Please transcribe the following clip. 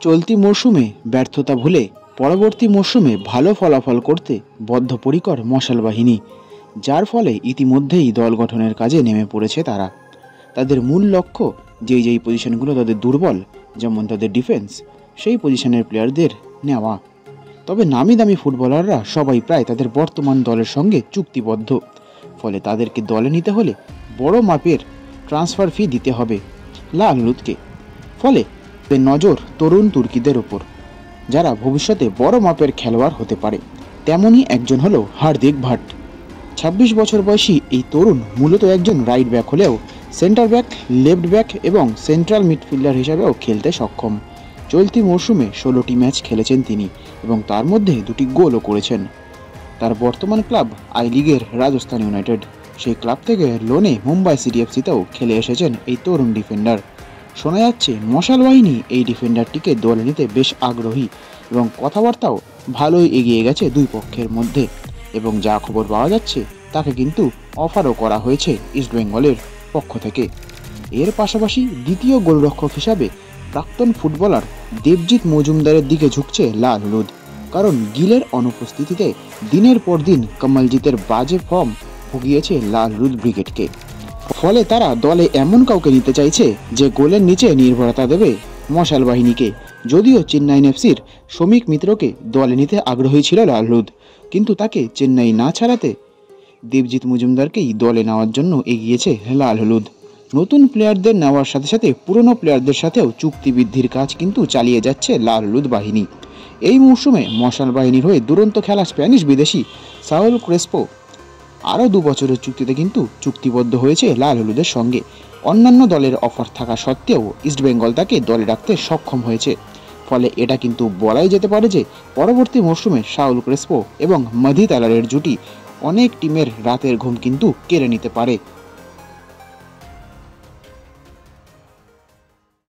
চলতি মরশুমে ব্যর্থতা ভুলে পরবর্তী মরশুমে ভালো ফলাফল করতে বদ্ধপরিকর মশাল বাহিনী, যার ফলে ইতিমধ্যেই দল গঠনের কাজে নেমে পড়েছে তারা। তাদের মূল লক্ষ্য যেই পজিশনগুলো তাদের দুর্বল, যেমন তাদের ডিফেন্স, সেই পজিশনের প্লেয়ারদের নেওয়া। তবে নামি দামি ফুটবলাররা সবাই প্রায় তাদের বর্তমান দলের সঙ্গে চুক্তিবদ্ধ, ফলে তাদেরকে দলে নিতে হলে বড় মাপের ট্রান্সফার ফি দিতে হবে লাল হলুদকে। ফলে নজর তরুণ তুর্কিদের ওপর, যারা ভবিষ্যতে বড় মাপের খেলোয়াড় হতে পারে। তেমনই একজন হলো হার্দিক ভাট। ২৬ বছর বয়সী এই তরুণ মূলত একজন রাইট ব্যাক হলেও সেন্টার ব্যাক, লেফট ব্যাক এবং সেন্ট্রাল মিডফিল্ডার হিসাবেও খেলতে সক্ষম। চলতি মরশুমে ১৬টি ম্যাচ খেলেছেন তিনি এবং তার মধ্যে ২টি গোলও করেছেন। তার বর্তমান ক্লাব আই লিগের রাজস্থান ইউনাইটেড। সেই ক্লাব থেকে লোনে মুম্বাই সিটি এফসিতেও খেলে এসেছেন এই তরুণ ডিফেন্ডার। শোনা যাচ্ছে মশাল বাহিনী এই ডিফেন্ডারটিকে দলে নিতে বেশ আগ্রহী এবং কথাবার্তাও ভালোই এগিয়ে গেছে দুই পক্ষের মধ্যে। এবং যা খবর পাওয়া যাচ্ছে তাকে কিন্তু অফারও করা হয়েছে ইস্টবেঙ্গলের পক্ষ থেকে। এর পাশাপাশি দ্বিতীয় গোলরক্ষক হিসাবে প্রাক্তন ফুটবলার দেবজিৎ মজুমদারের দিকে ঝুঁকছে লাল হলুদ, কারণ গিলের অনুপস্থিতিতে দিনের পর দিন কমলজিতের বাজে ফর্ম ভুগিয়েছে লাল হলুদ ব্রিগেডকে। ফলে তারা দলে এমন কাউকে নিতে চাইছে যে গোলের নিচে নির্ভরতা দেবে মশাল বাহিনীকে। যদিও চেন্নাই এফসির শ্রমিক মিত্রকে দলে নিতে আগ্রহী ছিল লাল হলুদ, কিন্তু তাকে চেন্নাই না ছাড়াতে দেবজিৎ মজুমদারকেই দলে নেওয়ার জন্য এগিয়েছে লাল হলুদ। নতুন প্লেয়ারদের নেওয়ার সাথে সাথে পুরনো প্লেয়ারদের সাথেও চুক্তি বৃদ্ধির কাজ কিন্তু চালিয়ে যাচ্ছে লাল হলুদ বাহিনী। এই মৌসুমে মশাল বাহিনীর হয়ে দুরন্ত খেলা স্প্যানিশ বিদেশি সাউল ক্রেসপো আরও ২ বছরের চুক্তিতে কিন্তু চুক্তিবদ্ধ হয়েছে লাল হলুদের সঙ্গে। অন্যান্য দলের অফার থাকা সত্ত্বেও ইস্টবেঙ্গল তাকে দলে রাখতে সক্ষম হয়েছে। ফলে এটা কিন্তু বলাই যেতে পারে যে পরবর্তী মরশুমে সাউল ক্রেসপো এবং মাধি তালারের জুটি অনেক টিমের রাতের ঘুম কিন্তু কেড়ে নিতে পারে।